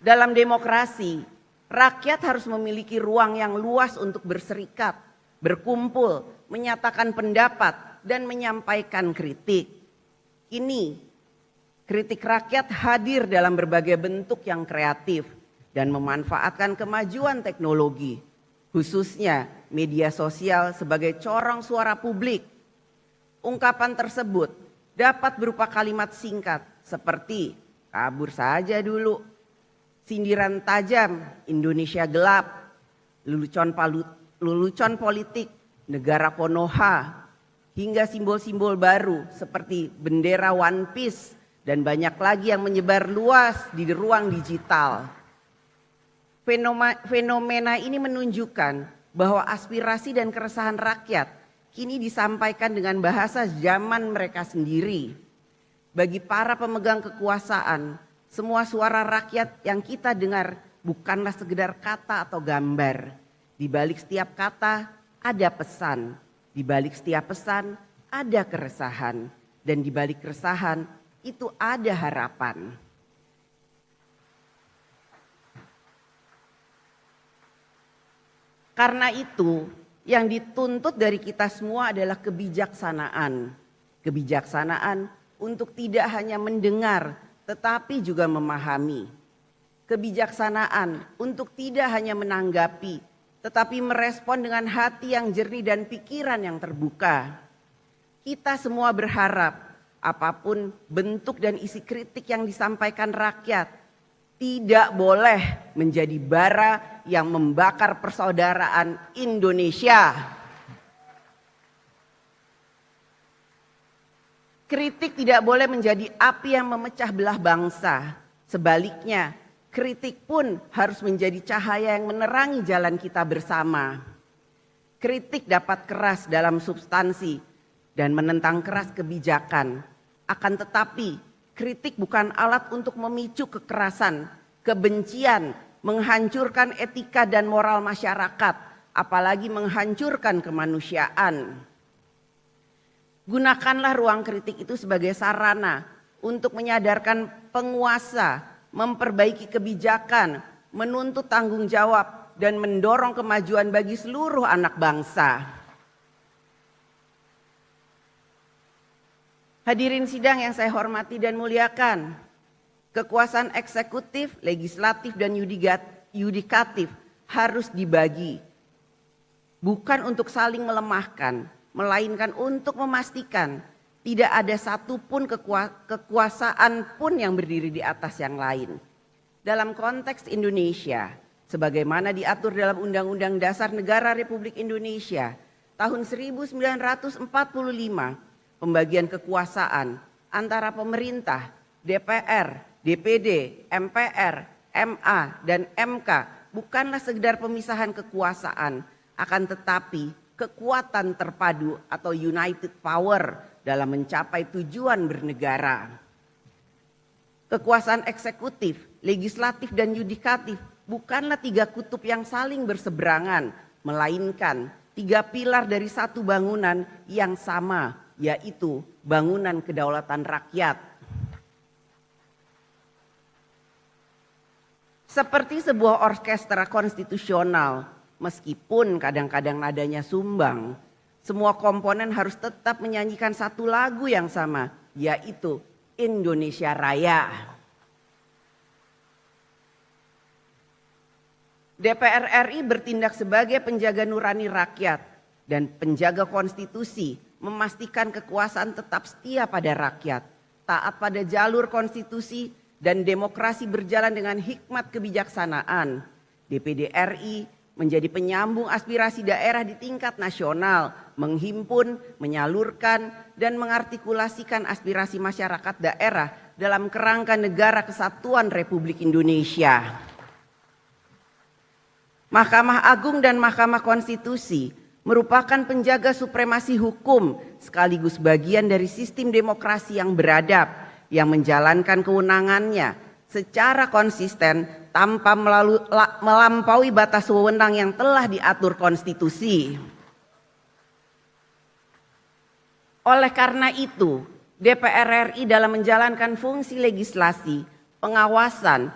Dalam demokrasi, rakyat harus memiliki ruang yang luas untuk berserikat, berkumpul, menyatakan pendapat, dan menyampaikan kritik. Kini, kritik rakyat hadir dalam berbagai bentuk yang kreatif dan memanfaatkan kemajuan teknologi, khususnya media sosial sebagai corong suara publik. Ungkapan tersebut dapat berupa kalimat singkat seperti kabur saja dulu, sindiran tajam, Indonesia gelap, lelucon politik, negara Konoha, hingga simbol-simbol baru seperti bendera One Piece dan banyak lagi yang menyebar luas di ruang digital. Fenomena ini menunjukkan bahwa aspirasi dan keresahan rakyat kini disampaikan dengan bahasa zaman mereka sendiri. Bagi para pemegang kekuasaan, semua suara rakyat yang kita dengar bukanlah sekedar kata atau gambar. Di balik setiap kata ada pesan, di balik setiap pesan ada keresahan, dan di balik keresahan itu ada harapan. Karena itu, yang dituntut dari kita semua adalah kebijaksanaan. Kebijaksanaan untuk tidak hanya mendengar, tetapi juga memahami. Kebijaksanaan untuk tidak hanya menanggapi, tetapi merespon dengan hati yang jernih dan pikiran yang terbuka. Kita semua berharap apapun bentuk dan isi kritik yang disampaikan rakyat tidak boleh menjadi bara yang membakar persaudaraan Indonesia. Kritik tidak boleh menjadi api yang memecah belah bangsa. Sebaliknya, kritik pun harus menjadi cahaya yang menerangi jalan kita bersama. Kritik dapat keras dalam substansi dan menentang keras kebijakan. Akan tetapi, kritik bukan alat untuk memicu kekerasan, kebencian, menghancurkan etika dan moral masyarakat, apalagi menghancurkan kemanusiaan. Gunakanlah ruang kritik itu sebagai sarana untuk menyadarkan penguasa, memperbaiki kebijakan, menuntut tanggung jawab, dan mendorong kemajuan bagi seluruh anak bangsa. Hadirin sidang yang saya hormati dan muliakan, kekuasaan eksekutif, legislatif, dan yudikatif harus dibagi. Bukan untuk saling melemahkan, melainkan untuk memastikan tidak ada satupun kekuasaan pun yang berdiri di atas yang lain. Dalam konteks Indonesia, sebagaimana diatur dalam Undang-Undang Dasar Negara Republik Indonesia tahun 1945, pembagian kekuasaan antara pemerintah, DPR, DPD, MPR, MA, dan MK bukanlah sekedar pemisahan kekuasaan, akan tetapi kekuatan terpadu atau united power dalam mencapai tujuan bernegara. Kekuasaan eksekutif, legislatif, dan yudikatif bukanlah tiga kutub yang saling berseberangan, melainkan tiga pilar dari satu bangunan yang sama, yaitu bangunan kedaulatan rakyat. Seperti sebuah orkestra konstitusional, meskipun kadang-kadang nadanya sumbang, semua komponen harus tetap menyanyikan satu lagu yang sama, yaitu Indonesia Raya. DPR RI bertindak sebagai penjaga nurani rakyat dan penjaga konstitusi, memastikan kekuasaan tetap setia pada rakyat, taat pada jalur konstitusi, dan demokrasi berjalan dengan hikmat kebijaksanaan. DPD RI menjadi penyambung aspirasi daerah di tingkat nasional, menghimpun, menyalurkan, dan mengartikulasikan aspirasi masyarakat daerah dalam kerangka Negara Kesatuan Republik Indonesia. Mahkamah Agung dan Mahkamah Konstitusi merupakan penjaga supremasi hukum sekaligus bagian dari sistem demokrasi yang beradab yang menjalankan kewenangannya secara konsisten tanpa melampaui batas wewenang yang telah diatur konstitusi. Oleh karena itu, DPR RI dalam menjalankan fungsi legislasi, pengawasan,